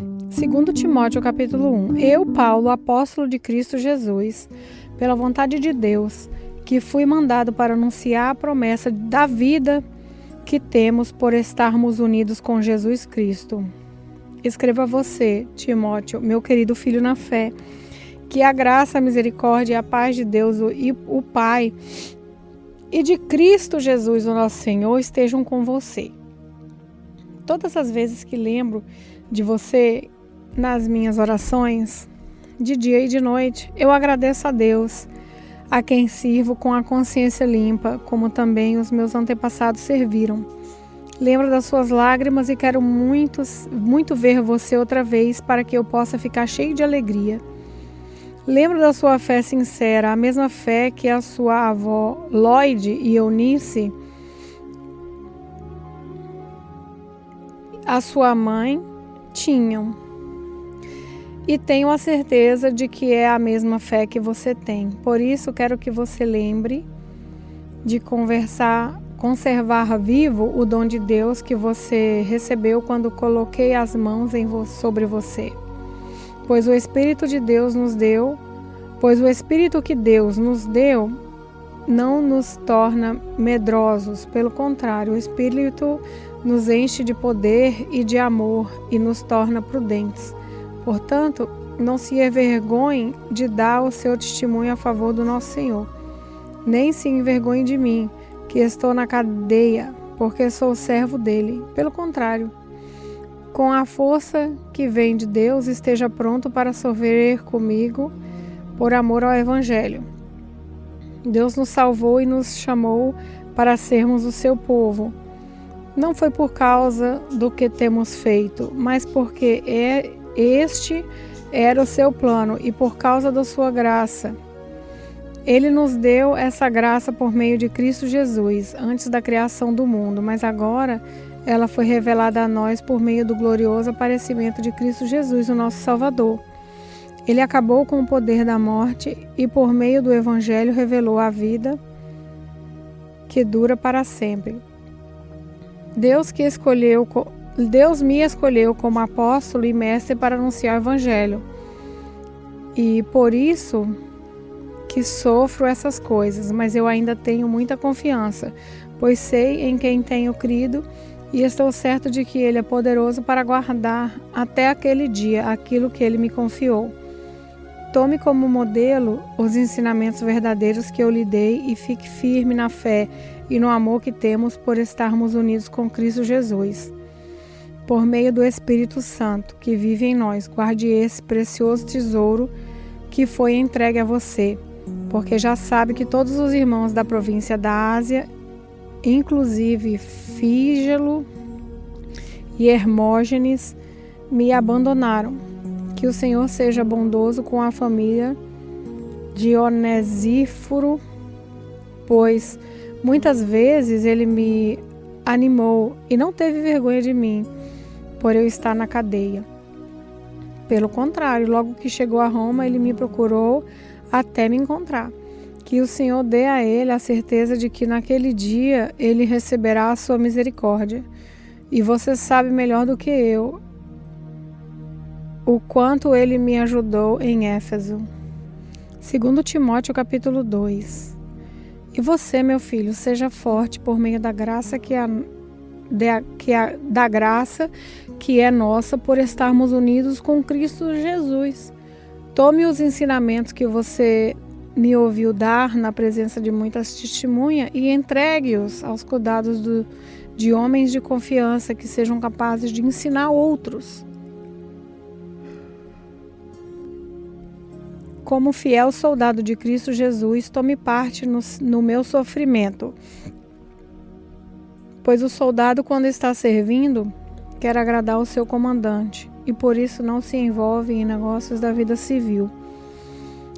2 Timóteo capítulo 1. Eu, Paulo, apóstolo de Cristo Jesus, pela vontade de Deus, que fui mandado para anunciar a promessa da vida que temos por estarmos unidos com Jesus Cristo. Escrevo a você, Timóteo, meu querido filho na fé, que a graça, a misericórdia e a paz de Deus e o Pai e de Cristo Jesus, o nosso Senhor, estejam com você. Todas as vezes que lembro de você nas minhas orações, de dia e de noite, eu agradeço a Deus, a quem sirvo com a consciência limpa, como também os meus antepassados serviram. Lembro das suas lágrimas e quero muito ver você outra vez para que eu possa ficar cheio de alegria. Lembro da sua fé sincera, a mesma fé que a sua avó Lloyd e Eunice, a sua mãe, tinham. E tenho a certeza de que é a mesma fé que você tem. Por isso, quero que você lembre de conservar vivo o dom de Deus que você recebeu quando coloquei as mãos sobre você. Pois o Espírito que Deus nos deu não nos torna medrosos. Pelo contrário, o Espírito nos enche de poder e de amor e nos torna prudentes. Portanto, não se envergonhe de dar o seu testemunho a favor do nosso Senhor. Nem se envergonhe de mim, que estou na cadeia, porque sou servo dele. Pelo contrário, com a força que vem de Deus, esteja pronto para sofrer comigo por amor ao Evangelho. Deus nos salvou e nos chamou para sermos o seu povo. Não foi por causa do que temos feito, mas porque este era o seu plano e por causa da sua graça. Ele nos deu essa graça por meio de Cristo Jesus, antes da criação do mundo, mas agora ela foi revelada a nós por meio do glorioso aparecimento de Cristo Jesus, o nosso Salvador. Ele acabou com o poder da morte e por meio do Evangelho revelou a vida que dura para sempre. Deus me escolheu como apóstolo e mestre para anunciar o Evangelho. E por isso que sofro essas coisas, mas eu ainda tenho muita confiança, pois sei em quem tenho crido e estou certo de que Ele é poderoso para guardar até aquele dia aquilo que Ele me confiou. Tome como modelo os ensinamentos verdadeiros que eu lhe dei e fique firme na fé e no amor que temos por estarmos unidos com Cristo Jesus. Por meio do Espírito Santo que vive em nós, guarde esse precioso tesouro que foi entregue a você, porque já sabe que todos os irmãos da província da Ásia, inclusive Fígelo e Hermógenes, me abandonaram. Que o Senhor seja bondoso com a família de Onesíforo, pois muitas vezes ele me animou e não teve vergonha de mim, por eu estar na cadeia. Pelo contrário, logo que chegou a Roma, ele me procurou até me encontrar. Que o Senhor dê a ele a certeza de que naquele dia ele receberá a sua misericórdia. E você sabe melhor do que eu o quanto ele me ajudou em Éfeso. 2 Timóteo capítulo 2. E você, meu filho, seja forte por meio da graça que é nossa por estarmos unidos com Cristo Jesus. Tome os ensinamentos que você me ouviu dar na presença de muitas testemunhas e entregue-os aos cuidados de homens de confiança que sejam capazes de ensinar outros. Como fiel soldado de Cristo Jesus, tome parte no meu sofrimento. Pois o soldado, quando está servindo, quer agradar o seu comandante e por isso não se envolve em negócios da vida civil.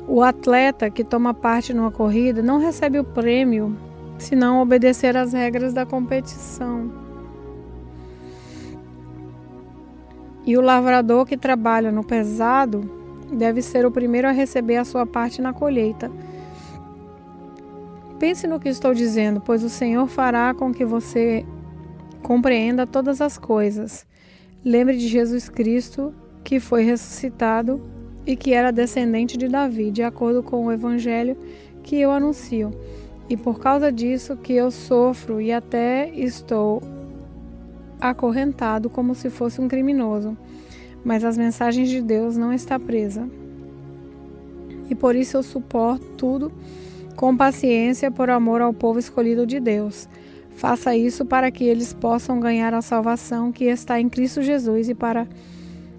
O atleta que toma parte numa corrida não recebe o prêmio se não obedecer às regras da competição. E o lavrador que trabalha no pesado deve ser o primeiro a receber a sua parte na colheita. Pense no que estou dizendo, pois o Senhor fará com que você compreenda todas as coisas. Lembre de Jesus Cristo que foi ressuscitado e que era descendente de Davi, de acordo com o evangelho que eu anuncio. E por causa disso que eu sofro e até estou acorrentado como se fosse um criminoso. Mas as mensagens de Deus não está presa. E por isso eu suporto tudo com paciência por amor ao povo escolhido de Deus. Faça isso para que eles possam ganhar a salvação que está em Cristo Jesus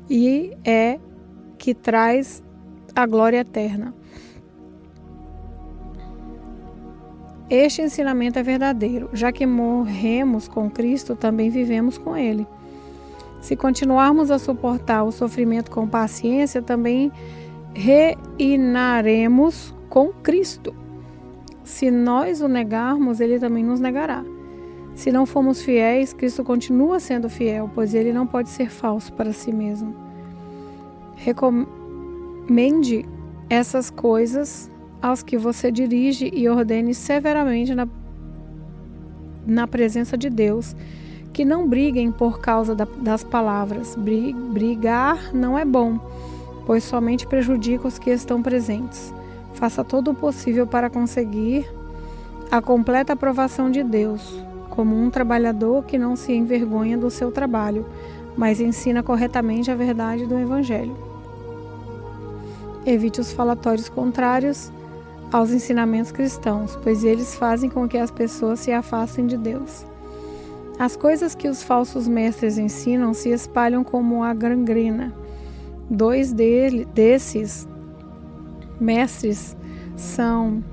e é que traz a glória eterna. Este ensinamento é verdadeiro. Já que morremos com Cristo, também vivemos com Ele. Se continuarmos a suportar o sofrimento com paciência, também reinaremos com Cristo. Se nós o negarmos, Ele também nos negará. Se não formos fiéis, Cristo continua sendo fiel, pois Ele não pode ser falso para si mesmo. Recomende essas coisas aos que você dirige e ordene severamente na presença de Deus, que não briguem por causa das palavras. Brigar não é bom, pois somente prejudica os que estão presentes. Faça todo o possível para conseguir a completa aprovação de Deus, como um trabalhador que não se envergonha do seu trabalho, mas ensina corretamente a verdade do Evangelho. Evite os falatórios contrários aos ensinamentos cristãos, pois eles fazem com que as pessoas se afastem de Deus. As coisas que os falsos mestres ensinam se espalham como a gangrena. Dois desses mestres são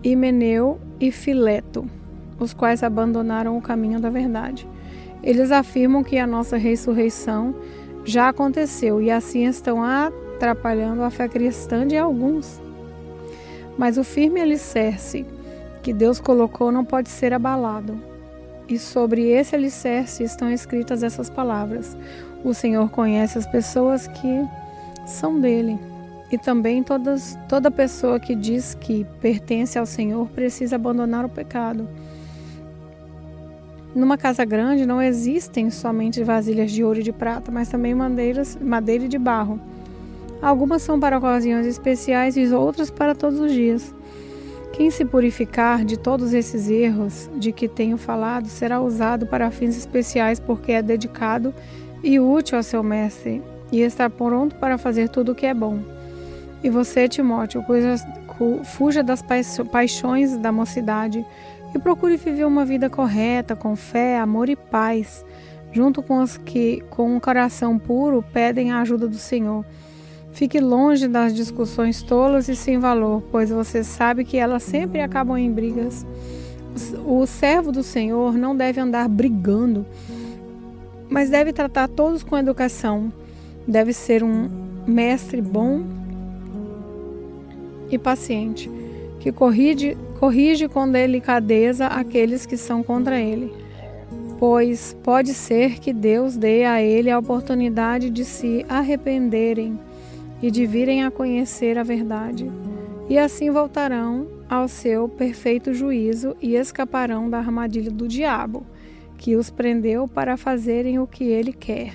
Himeneu e Fileto, os quais abandonaram o caminho da verdade. Eles afirmam que a nossa ressurreição já aconteceu e assim estão atrapalhando a fé cristã de alguns. Mas o firme alicerce que Deus colocou não pode ser abalado. E sobre esse alicerce estão escritas essas palavras: o Senhor conhece as pessoas que são dele. E também toda pessoa que diz que pertence ao Senhor precisa abandonar o pecado. Numa casa grande não existem somente vasilhas de ouro e de prata, mas também madeira e de barro. Algumas são para ocasiões especiais e outras para todos os dias. Quem se purificar de todos esses erros de que tenho falado será usado para fins especiais, porque é dedicado e útil ao seu mestre e está pronto para fazer tudo o que é bom. E você, Timóteo, fuja das paixões da mocidade e procure viver uma vida correta, com fé, amor e paz, junto com os que, com um coração puro, pedem a ajuda do Senhor. Fique longe das discussões tolas e sem valor, pois você sabe que elas sempre acabam em brigas. O servo do Senhor não deve andar brigando, mas deve tratar todos com educação. Deve ser um mestre bom e paciente, que corrige com delicadeza aqueles que são contra ele, pois pode ser que Deus dê a ele a oportunidade de se arrependerem e de virem a conhecer a verdade, e assim voltarão ao seu perfeito juízo e escaparão da armadilha do diabo, que os prendeu para fazerem o que ele quer.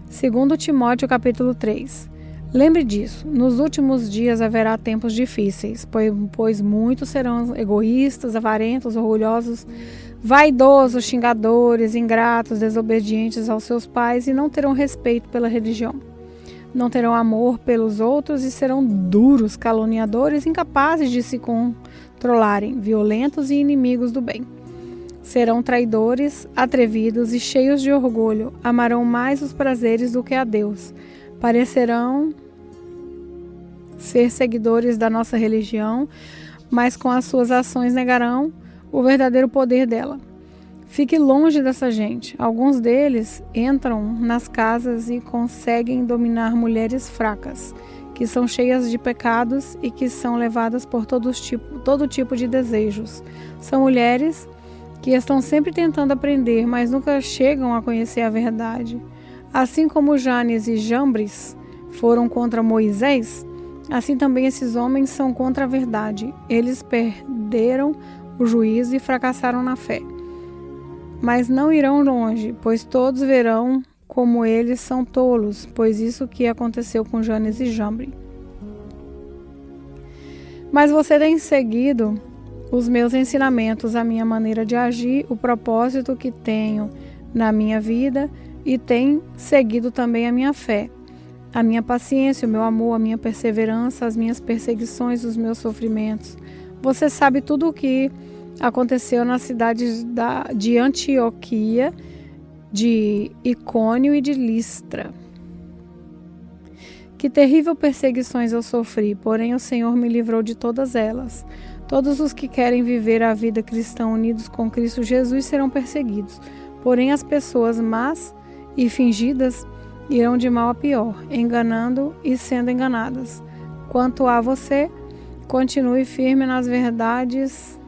2 Timóteo capítulo 3. Lembre disso, nos últimos dias haverá tempos difíceis, pois muitos serão egoístas, avarentos, orgulhosos, vaidosos, xingadores, ingratos, desobedientes aos seus pais e não terão respeito pela religião. Não terão amor pelos outros e serão duros, caluniadores, incapazes de se controlarem, violentos e inimigos do bem. Serão traidores, atrevidos e cheios de orgulho, amarão mais os prazeres do que a Deus. Parecerão ser seguidores da nossa religião, mas com as suas ações negarão o verdadeiro poder dela. Fique longe dessa gente. Alguns deles entram nas casas e conseguem dominar mulheres fracas, que são cheias de pecados e que são levadas por todo tipo de desejos. São mulheres que estão sempre tentando aprender, mas nunca chegam a conhecer a verdade. Assim como Janes e Jambres foram contra Moisés, assim também esses homens são contra a verdade. Eles perderam o juízo e fracassaram na fé. Mas não irão longe, pois todos verão como eles são tolos, pois isso que aconteceu com Janes e Jambre. Mas você tem seguido os meus ensinamentos, a minha maneira de agir, o propósito que tenho na minha vida e tem seguido também a minha fé, a minha paciência, o meu amor, a minha perseverança, as minhas perseguições, os meus sofrimentos. Você sabe tudo o que aconteceu nas cidades de Antioquia, de Icônio e de Listra. Que terrível perseguições eu sofri, porém o Senhor me livrou de todas elas. Todos os que querem viver a vida cristã unidos com Cristo Jesus serão perseguidos, porém as pessoas más e fingidas irão de mal a pior, enganando e sendo enganadas. Quanto a você, continue firme nas verdades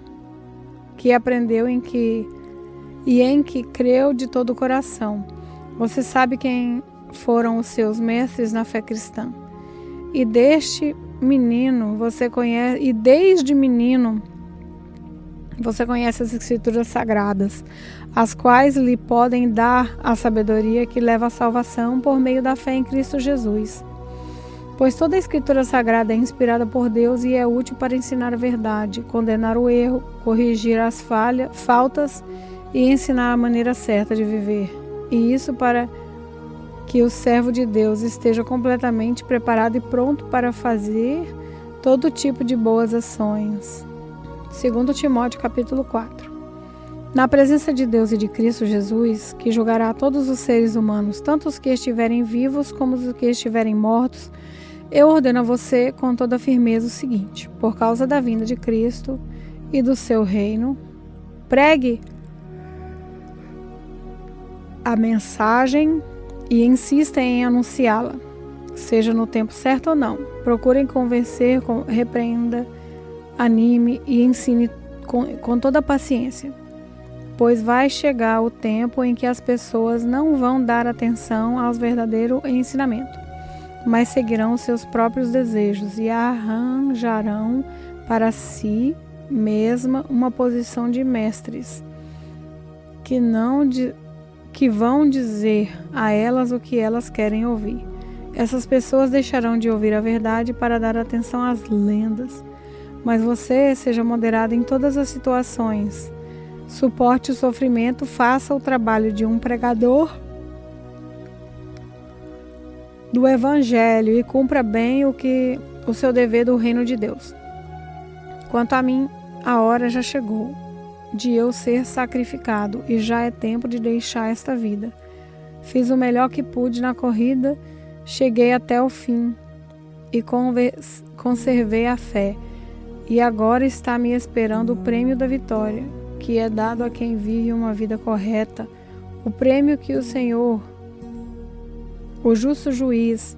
que aprendeu em que creu de todo o coração. Você sabe quem foram os seus mestres na fé cristã. E desde menino você conhece as Escrituras Sagradas, as quais lhe podem dar a sabedoria que leva à salvação por meio da fé em Cristo Jesus. Pois toda a Escritura Sagrada é inspirada por Deus e é útil para ensinar a verdade, condenar o erro, corrigir as faltas e ensinar a maneira certa de viver. E isso para que o servo de Deus esteja completamente preparado e pronto para fazer todo tipo de boas ações. 2 Timóteo capítulo 4. Na presença de Deus e de Cristo Jesus, que julgará todos os seres humanos, tanto os que estiverem vivos como os que estiverem mortos, eu ordeno a você com toda firmeza o seguinte: por causa da vinda de Cristo e do seu reino, pregue a mensagem e insista em anunciá-la, seja no tempo certo ou não. Procurem convencer, repreenda, anime e ensine com toda a paciência, pois vai chegar o tempo em que as pessoas não vão dar atenção ao verdadeiro ensinamento, mas seguirão os seus próprios desejos e arranjarão para si mesma uma posição de mestres, que vão dizer a elas o que elas querem ouvir. Essas pessoas deixarão de ouvir a verdade para dar atenção às lendas. Mas você seja moderado em todas as situações. Suporte o sofrimento, faça o trabalho de um pregador do Evangelho e cumpra bem o seu dever do reino de Deus. Quanto a mim, a hora já chegou de eu ser sacrificado e já é tempo de deixar esta vida. Fiz o melhor que pude na corrida, cheguei até o fim e conservei a fé. E agora está me esperando o prêmio da vitória, que é dado a quem vive uma vida correta, o prêmio que o Senhor, o justo juiz,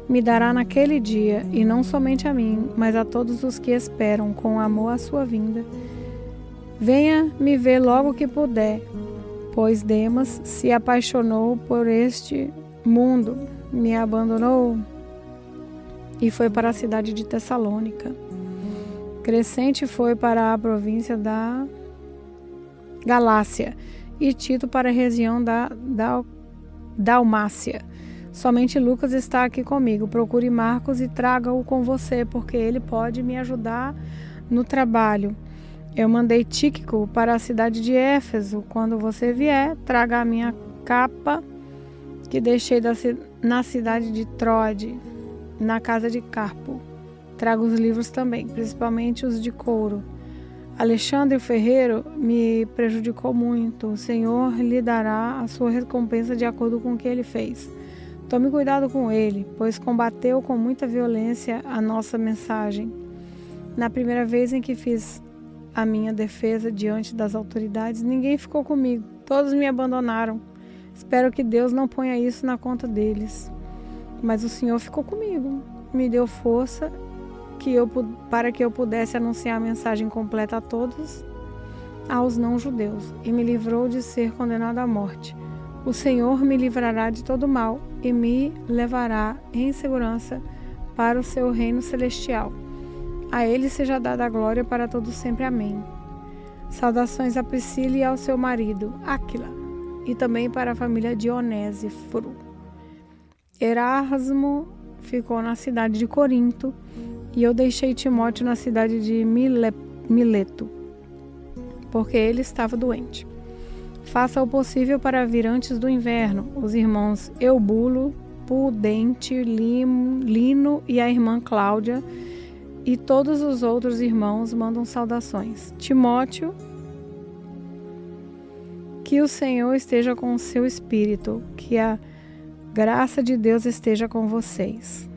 me dará naquele dia, e não somente a mim, mas a todos os que esperam com amor a sua vinda. Venha me ver logo que puder, pois Demas se apaixonou por este mundo, me abandonou e foi para a cidade de Tessalônica. Crescente foi para a província da Galácia e Tito para a região da Dalmácia. Somente Lucas está aqui comigo. Procure Marcos e traga-o com você, porque ele pode me ajudar no trabalho. Eu mandei Tíquico para a cidade de Éfeso. Quando você vier, traga a minha capa que deixei na cidade de Troade, na casa de Carpo. Traga os livros também, principalmente os de couro. Alexandre o ferreiro me prejudicou muito. O Senhor lhe dará a sua recompensa de acordo com o que ele fez. Tome cuidado com ele, pois combateu com muita violência a nossa mensagem. Na primeira vez em que fiz a minha defesa diante das autoridades, ninguém ficou comigo. Todos me abandonaram. Espero que Deus não ponha isso na conta deles. Mas o Senhor ficou comigo. Me deu força para que eu pudesse anunciar a mensagem completa a todos, aos não-judeus, e me livrou de ser condenado à morte. O Senhor me livrará de todo mal e me levará em segurança para o seu reino celestial. A ele seja dada a glória para todos sempre. Amém. Saudações a Priscila e ao seu marido, Áquila. e também para a família de Onésiforo. Erasmo ficou na cidade de Corinto e eu deixei Timóteo na cidade de Mileto, porque ele estava doente. Faça o possível para vir antes do inverno. Os irmãos Eubulo, Pudente, Lino e a irmã Cláudia e todos os outros irmãos mandam saudações. Timóteo, que o Senhor esteja com o seu espírito, que a graça de Deus esteja com vocês.